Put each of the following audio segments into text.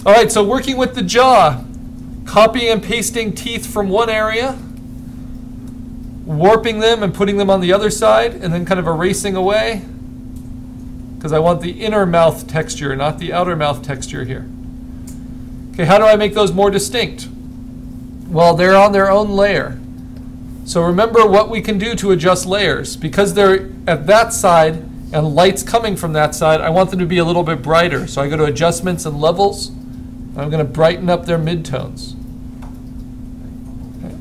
All right, so working with the jaw, copying and pasting teeth from one area, warping them and putting them on the other side, and then kind of erasing away, because I want the inner mouth texture, not the outer mouth texture here. Okay, how do I make those more distinct? Well, they're on their own layer. So remember what we can do to adjust layers. Because they're at that side and light's coming from that side, I want them to be a little bit brighter. So I go to Adjustments and Levels, and I'm going to brighten up their midtones. Okay.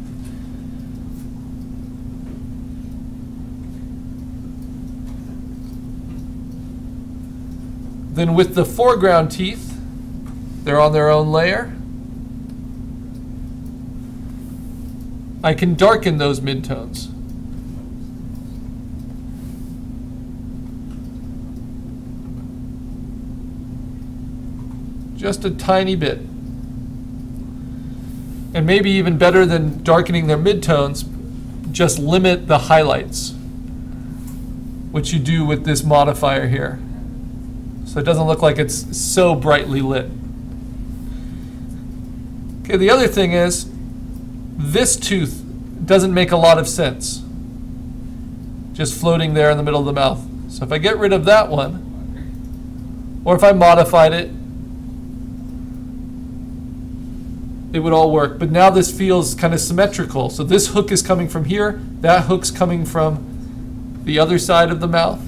Then with the foreground teeth, they're on their own layer. I can darken those midtones. Just a tiny bit. And maybe even better than darkening their midtones, just limit the highlights, which you do with this modifier here. So it doesn't look like it's so brightly lit. Okay, the other thing is, this tooth doesn't make a lot of sense, just floating there in the middle of the mouth. So if I get rid of that one, or if I modified it, it would all work. But now this feels kind of symmetrical. So this hook is coming from here, that hook's coming from the other side of the mouth.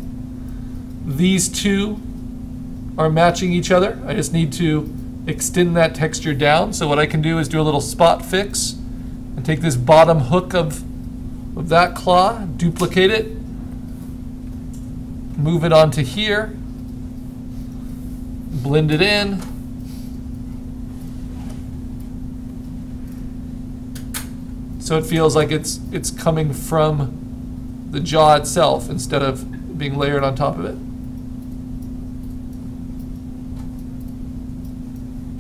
These two are matching each other. I just need to extend that texture down. So what I can do is do a little spot fix and take this bottom hook of that claw, duplicate it, move it onto here, blend it in, so it feels like it's coming from the jaw itself instead of being layered on top of it.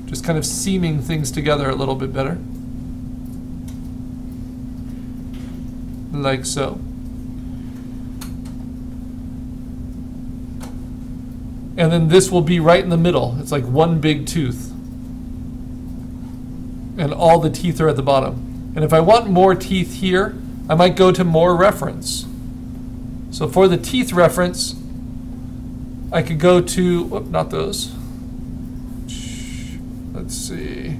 Just kind of seaming things together a little bit better. Like so. And then this will be right in the middle. It's like one big tooth. And all the teeth are at the bottom. And if I want more teeth here, I might go to More Reference. So for the teeth reference, I could go to, whoop, not those. Let's see.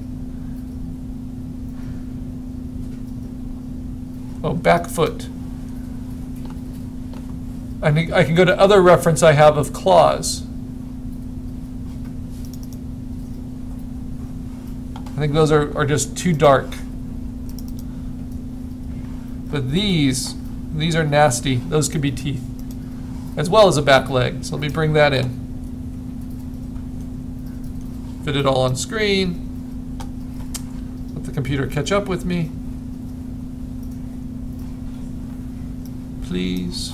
Oh, back foot. I can go to other reference I have of claws. I think those are just too dark. But these are nasty. Those could be teeth, as well as a back leg. So let me bring that in. Fit it all on screen. Let the computer catch up with me. Please.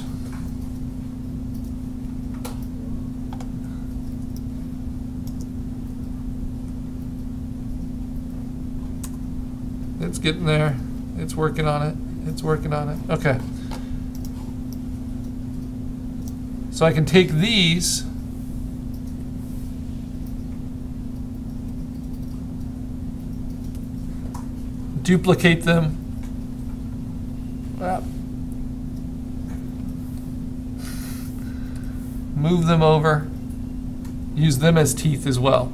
It's getting there. It's working on it. It's working on it. Okay. So I can take these duplicate them. Move them over. Use them as teeth as well.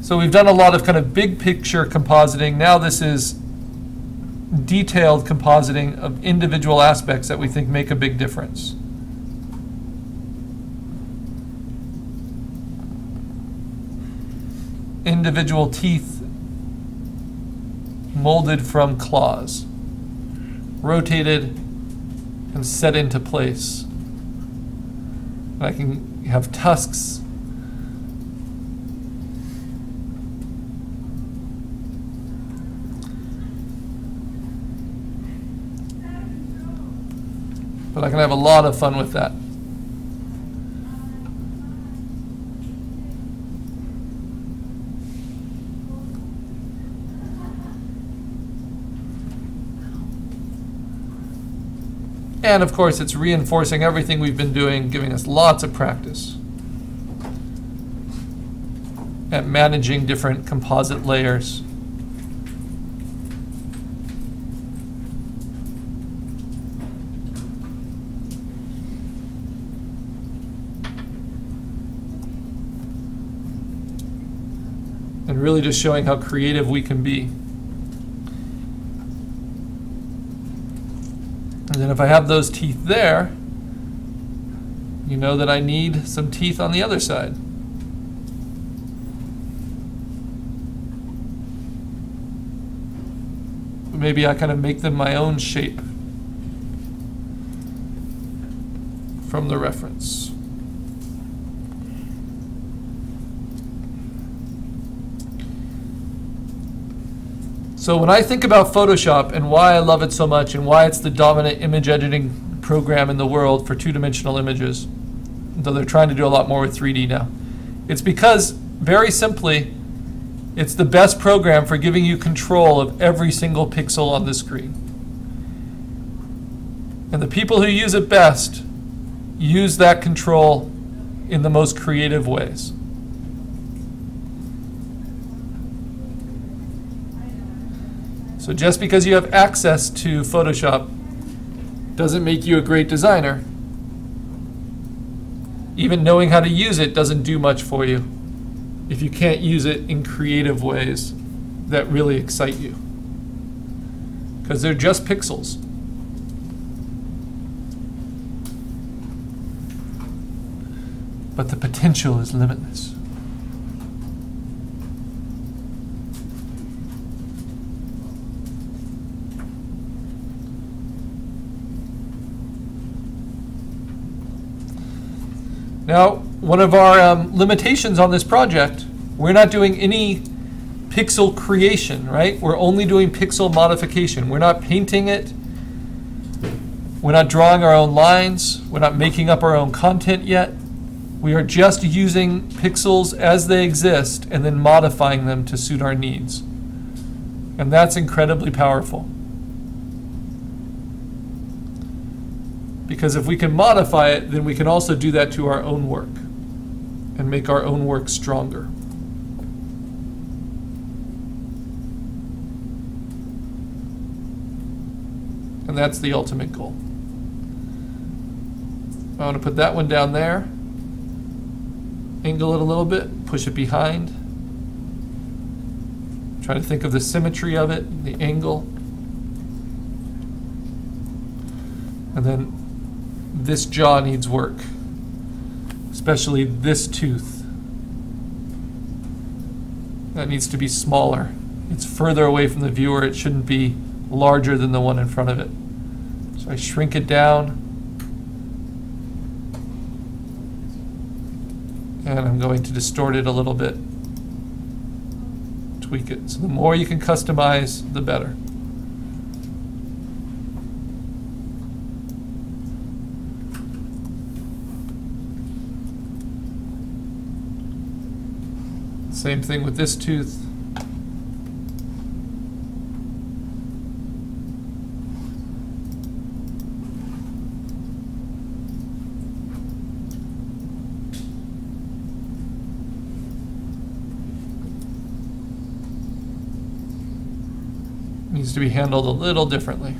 So we've done a lot of kind of big picture compositing. Now this is detailed compositing of individual aspects that we think make a big difference. Individual teeth molded from claws, rotated and set into place. And I can have tusks. But I can have a lot of fun with that. And of course, it's reinforcing everything we've been doing, giving us lots of practice. at managing different composite layers. And really just showing how creative we can be. And then if I have those teeth there, you know that I need some teeth on the other side. Maybe I kind of make them my own shape from the reference. So when I think about Photoshop and why I love it so much and why it's the dominant image editing program in the world for two-dimensional images, though they're trying to do a lot more with 3D now, it's because, very simply, it's the best program for giving you control of every single pixel on the screen. And the people who use it best use that control in the most creative ways. So just because you have access to Photoshop doesn't make you a great designer. Even knowing how to use it doesn't do much for you if you can't use it in creative ways that really excite you. Because they're just pixels. But the potential is limitless. Now, one of our limitations on this project, we're not doing any pixel creation, right? We're only doing pixel modification. We're not painting it. We're not drawing our own lines. We're not making up our own content yet. We are just using pixels as they exist and then modifying them to suit our needs. And that's incredibly powerful. Because if we can modify it, then we can also do that to our own work and make our own work stronger. And that's the ultimate goal. I want to put that one down there, angle it a little bit, push it behind. Try to think of the symmetry of it, the angle. And then this jaw needs work, especially this tooth. That needs to be smaller. It's further away from the viewer. It shouldn't be larger than the one in front of it. So I shrink it down. And I'm going to distort it a little bit. Tweak it. So the more you can customize, the better. Same thing with this tooth. Needs to be handled a little differently.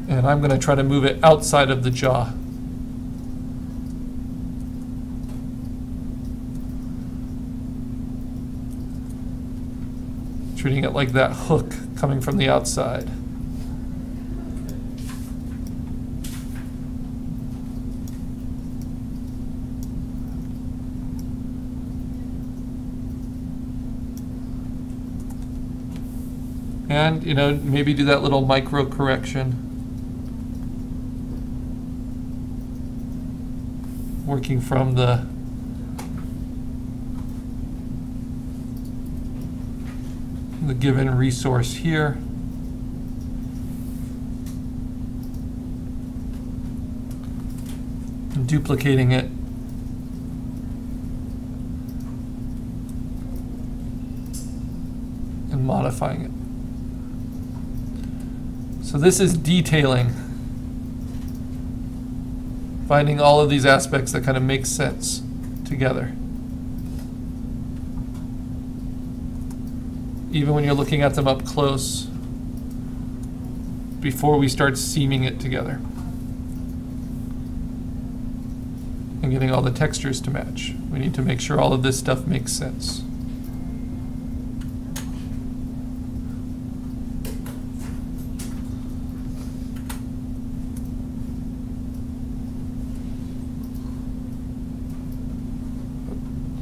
And I'm going to try to move it outside of the jaw. Treating it like that hook coming from the outside. And, you know, maybe do that little micro correction. Working from the given resource here. And duplicating it. And modifying it. So this is detailing. Finding all of these aspects that kind of make sense together. Even when you're looking at them up close, before we start seaming it together. And getting all the textures to match. We need to make sure all of this stuff makes sense.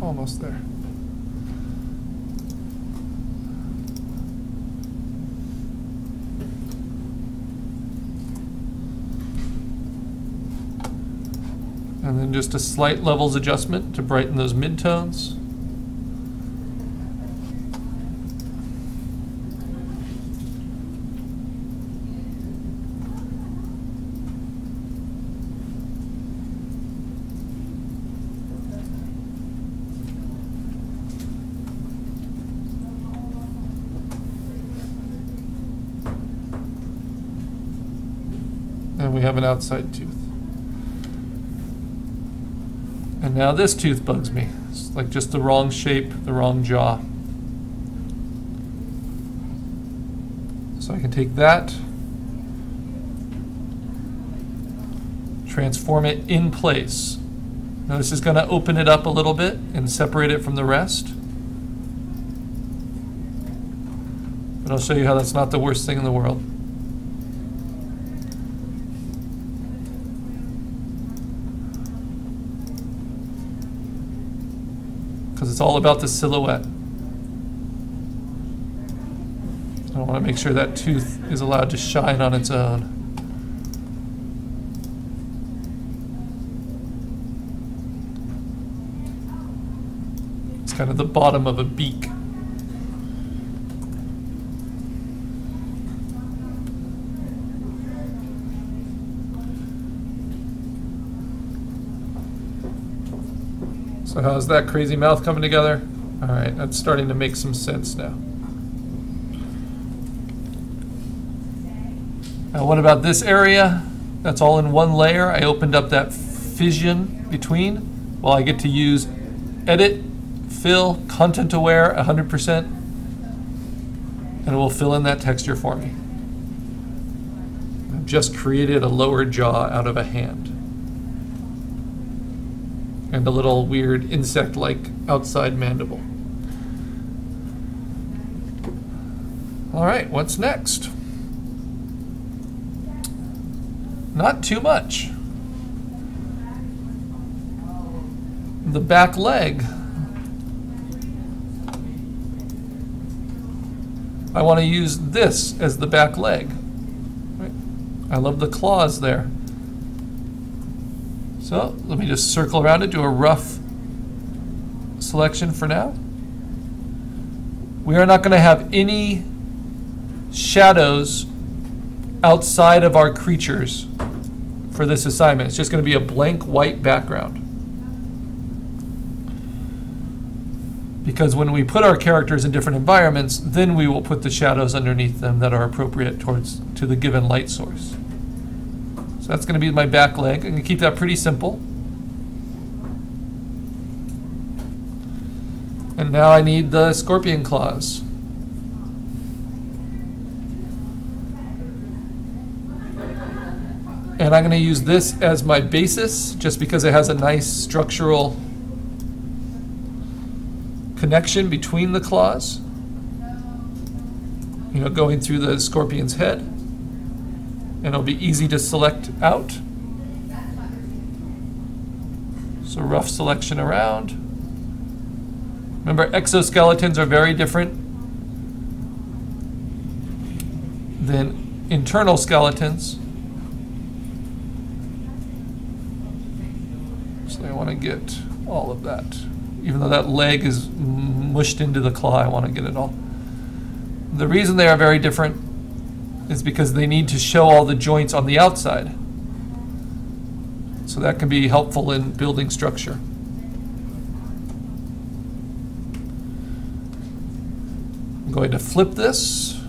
Almost there. And then just a slight levels adjustment to brighten those midtones. And we have an outside tooth. And now this tooth bugs me. It's like just the wrong shape, the wrong jaw. So I can take that, transform it in place. Now this is going to open it up a little bit and separate it from the rest. But I'll show you how that's not the worst thing in the world. Because it's all about the silhouette. I want to make sure that tooth is allowed to shine on its own. It's kind of the bottom of a beak. So how's that crazy mouth coming together? All right, that's starting to make some sense now. Now what about this area? That's all in one layer. I opened up that fission between. Well, I get to use edit, fill, content aware 100%, and it will fill in that texture for me. I've just created a lower jaw out of a hand. And a little weird insect-like outside mandible. All right, what's next? Not too much. The back leg. I want to use this as the back leg. Right. I love the claws there. So let me just circle around it, do a rough selection for now. We are not going to have any shadows outside of our creatures for this assignment. It's just going to be a blank white background. Because when we put our characters in different environments, then we will put the shadows underneath them that are appropriate to the given light source. So that's going to be my back leg. I'm going to keep that pretty simple. And now I need the scorpion claws. And I'm going to use this as my basis just because it has a nice structural connection between the claws. You know, going through the scorpion's head. And it'll be easy to select out. So rough selection around. Remember, exoskeletons are very different than internal skeletons. So I want to get all of that. Even though that leg is mushed into the claw, I want to get it all. The reason they are very different is because they need to show all the joints on the outside. So that can be helpful in building structure. I'm going to flip this.